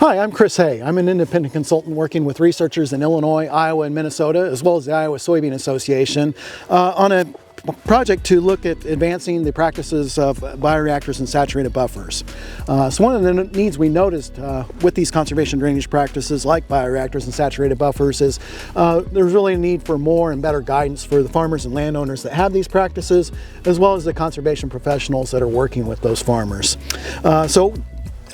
Hi, I'm Chris Hay. I'm an independent consultant working with researchers in Illinois, Iowa, and Minnesota, as well as the Iowa Soybean Association, on a project to look at advancing the practices of bioreactors and saturated buffers. So one of the needs we noticed with these conservation drainage practices like bioreactors and saturated buffers is there's really a need for more and better guidance for the farmers and landowners that have these practices, as well as the conservation professionals that are working with those farmers.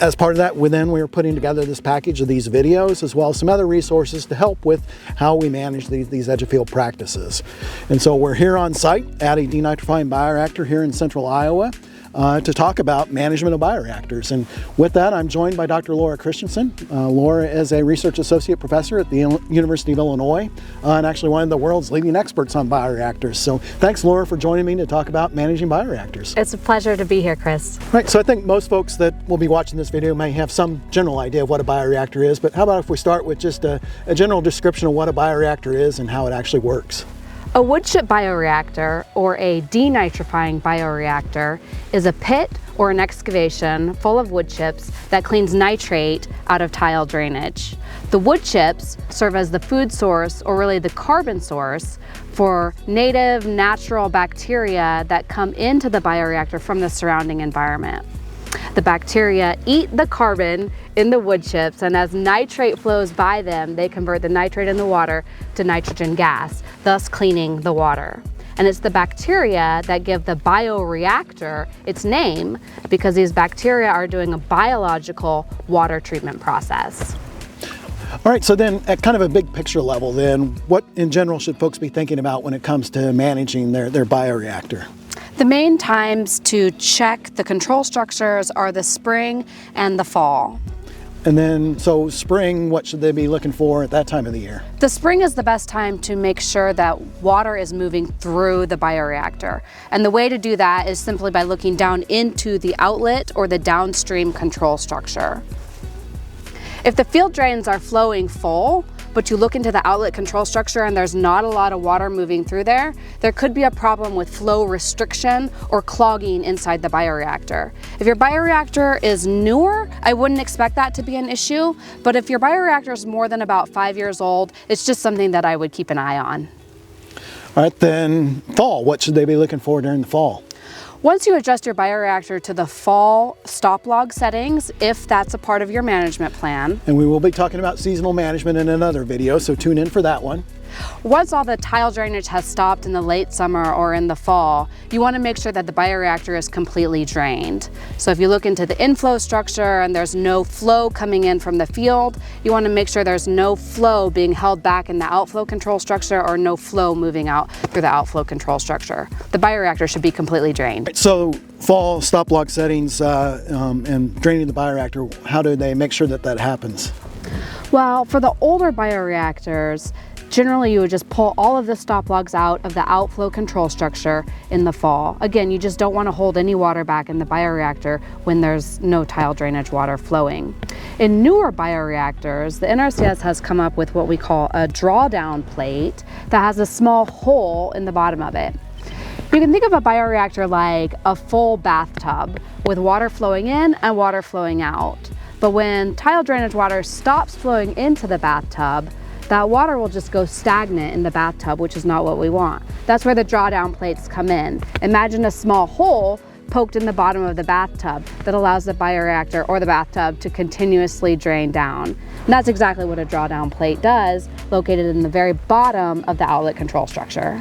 As part of that, we were putting together this package of these videos, as well as some other resources to help with how we manage these edge of field practices. And so we're here on site at a denitrifying bioreactor here in central Iowa to talk about management of bioreactors. And with that, I'm joined by Dr. Laura Christensen. Laura is a research associate professor at the University of Illinois and actually one of the world's leading experts on bioreactors. So thanks, Laura, for joining me to talk about managing bioreactors. It's a pleasure to be here, Chris. Right, so I think most folks that will be watching this video may have some general idea of what a bioreactor is, but how about if we start with just a general description of what a bioreactor is and how it actually works? A wood chip bioreactor, or a denitrifying bioreactor, is a pit or an excavation full of wood chips that cleans nitrate out of tile drainage. The wood chips serve as the food source, or really the carbon source, for native natural bacteria that come into the bioreactor from the surrounding environment. The bacteria eat the carbon in the wood chips, and as nitrate flows by them, they convert the nitrate in the water to nitrogen gas, thus cleaning the water. And it's the bacteria that give the bioreactor its name, because these bacteria are doing a biological water treatment process. All right, so then at kind of a big picture level then, what in general should folks be thinking about when it comes to managing their bioreactor? The main times to check the control structures are the spring and the fall. And then, so spring, what should they be looking for at that time of the year? The spring is the best time to make sure that water is moving through the bioreactor. And the way to do that is simply by looking down into the outlet or the downstream control structure. If the field drains are flowing full, but you look into the outlet control structure and there's not a lot of water moving through there, there could be a problem with flow restriction or clogging inside the bioreactor. If your bioreactor is newer, I wouldn't expect that to be an issue, but if your bioreactor is more than about 5 years old, it's just something that I would keep an eye on. All right, then fall, what should they be looking for during the fall? Once you adjust your bioreactor to the fall stop log settings, if that's a part of your management plan. And we will be talking about seasonal management in another video, so tune in for that one. Once all the tile drainage has stopped in the late summer or in the fall, you want to make sure that the bioreactor is completely drained. So if you look into the inflow structure and there's no flow coming in from the field, you want to make sure there's no flow being held back in the outflow control structure or no flow moving out through the outflow control structure. The bioreactor should be completely drained. So fall stop log settings and draining the bioreactor, how do they make sure that that happens? Well, for the older bioreactors, generally you would just pull all of the stop logs out of the outflow control structure in the fall. Again, you just don't want to hold any water back in the bioreactor when there's no tile drainage water flowing. In newer bioreactors, the NRCS has come up with what we call a drawdown plate that has a small hole in the bottom of it. You can think of a bioreactor like a full bathtub with water flowing in and water flowing out. But when tile drainage water stops flowing into the bathtub, that water will just go stagnant in the bathtub, which is not what we want. That's where the drawdown plates come in. Imagine a small hole poked in the bottom of the bathtub that allows the bioreactor or the bathtub to continuously drain down. And that's exactly what a drawdown plate does, located in the very bottom of the outlet control structure.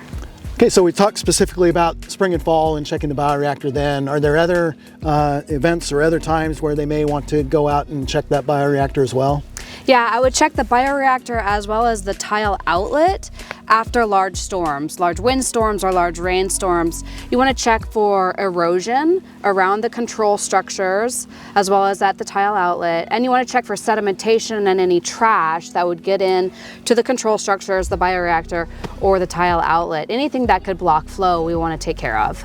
Okay, so we talked specifically about spring and fall and checking the bioreactor then. Are there other events or other times where they may want to go out and check that bioreactor as well? Yeah, I would check the bioreactor as well as the tile outlet after large storms, large windstorms or large rainstorms. You want to check for erosion around the control structures as well as at the tile outlet. And you want to check for sedimentation and any trash that would get in to the control structures, the bioreactor, or the tile outlet. Anything that could block flow, we want to take care of.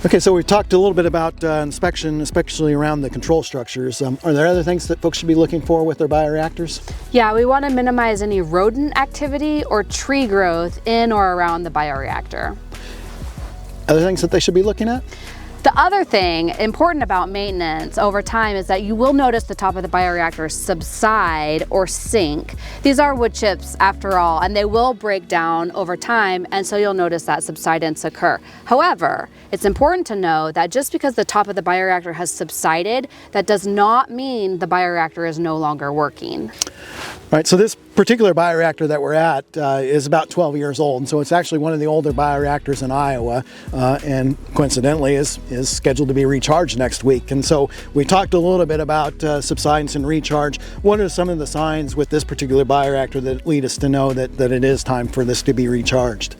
Okay, so we've talked a little bit about inspection, especially around the control structures. Are there other things that folks should be looking for with their bioreactors? Yeah, we want to minimize any rodent activity or tree growth in or around the bioreactor. Other things that they should be looking at? The other thing important about maintenance over time is that you will notice the top of the bioreactor subside or sink. These are wood chips after all, and they will break down over time, and so you'll notice that subsidence occur. However, it's important to know that just because the top of the bioreactor has subsided, that does not mean the bioreactor is no longer working. Right, so this particular bioreactor that we're at is about 12 years old, and so it's actually one of the older bioreactors in Iowa, and coincidentally is scheduled to be recharged next week. And so we talked a little bit about subsidence and recharge. What are some of the signs with this particular bioreactor that lead us to know that it is time for this to be recharged?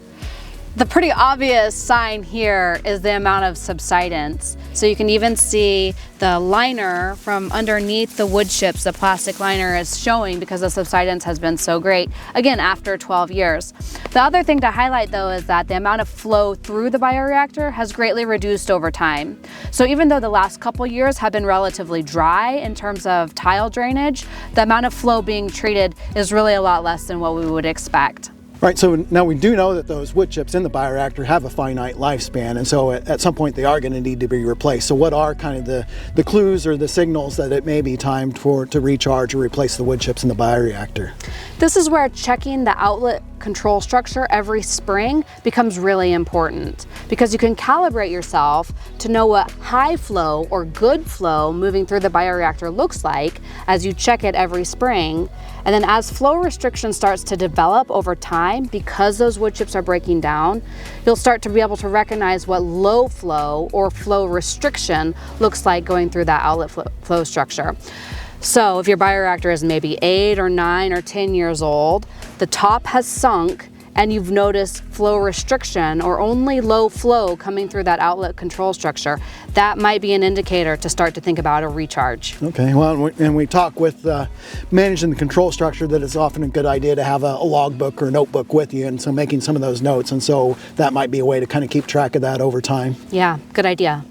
The pretty obvious sign here is the amount of subsidence. So you can even see the liner from underneath the wood chips, the plastic liner is showing because the subsidence has been so great, again, after 12 years. The other thing to highlight though is that the amount of flow through the bioreactor has greatly reduced over time. So even though the last couple years have been relatively dry in terms of tile drainage, the amount of flow being treated is really a lot less than what we would expect. Right, so now we do know that those wood chips in the bioreactor have a finite lifespan, and so at some point they are going to need to be replaced. So what are kind of the clues or the signals that it may be time to recharge or replace the wood chips in the bioreactor? This is where checking the outlet control structure every spring becomes really important, because you can calibrate yourself to know what high flow or good flow moving through the bioreactor looks like as you check it every spring. And then as flow restriction starts to develop over time, because those wood chips are breaking down, you'll start to be able to recognize what low flow or flow restriction looks like going through that outlet flow structure. So if your bioreactor is maybe 8 or 9 or 10 years old, the top has sunk, and you've noticed flow restriction or only low flow coming through that outlet control structure, that might be an indicator to start to think about a recharge. Okay, well, and we talk with managing the control structure that it's often a good idea to have a logbook or a notebook with you, and so making some of those notes, and so that might be a way to kind of keep track of that over time. Yeah, good idea.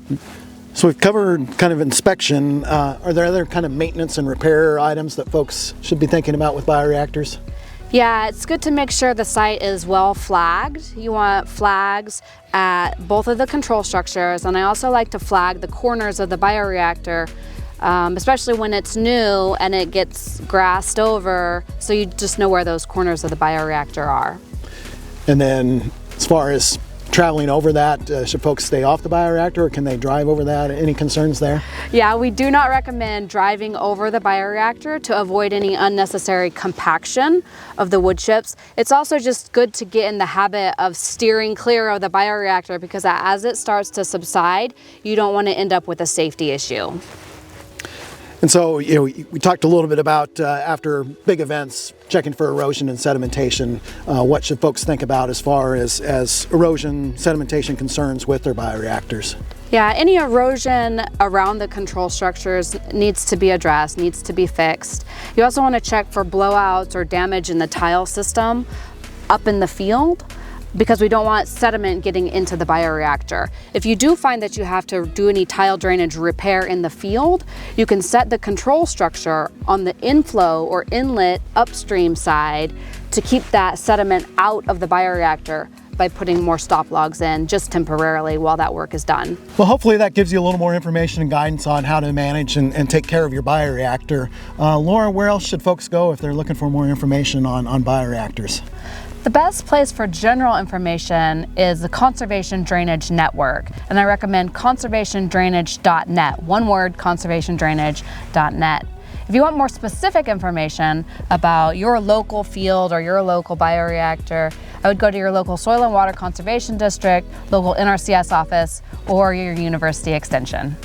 So we've covered kind of inspection. Are there other kind of maintenance and repair items that folks should be thinking about with bioreactors? Yeah, it's good to make sure the site is well flagged. You want flags at both of the control structures, and I also like to flag the corners of the bioreactor, especially when it's new and it gets grassed over, so you just know where those corners of the bioreactor are. And then as far as traveling over that, should folks stay off the bioreactor, or can they drive over that? Any concerns there? Yeah, we do not recommend driving over the bioreactor to avoid any unnecessary compaction of the wood chips. It's also just good to get in the habit of steering clear of the bioreactor, because as it starts to subside, you don't want to end up with a safety issue. And so, we talked a little bit about after big events, checking for erosion and sedimentation. What should folks think about as far as erosion, sedimentation concerns with their bioreactors? Yeah, any erosion around the control structures needs to be addressed, needs to be fixed. You also want to check for blowouts or damage in the tile system up in the field, because we don't want sediment getting into the bioreactor. If you do find that you have to do any tile drainage repair in the field, you can set the control structure on the inflow or inlet upstream side to keep that sediment out of the bioreactor by putting more stop logs in just temporarily while that work is done. Well, hopefully that gives you a little more information and guidance on how to manage and take care of your bioreactor. Laura, where else should folks go if they're looking for more information on bioreactors? The best place for general information is the Conservation Drainage Network, and I recommend conservationdrainage.net, one word, conservationdrainage.net. If you want more specific information about your local field or your local bioreactor, I would go to your local Soil and Water Conservation District, local NRCS office, or your university extension.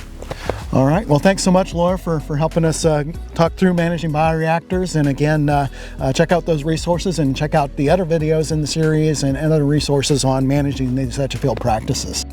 All right, well, thanks so much, Laura, for helping us talk through managing bioreactors. And again, check out those resources and check out the other videos in the series and other resources on managing these field practices.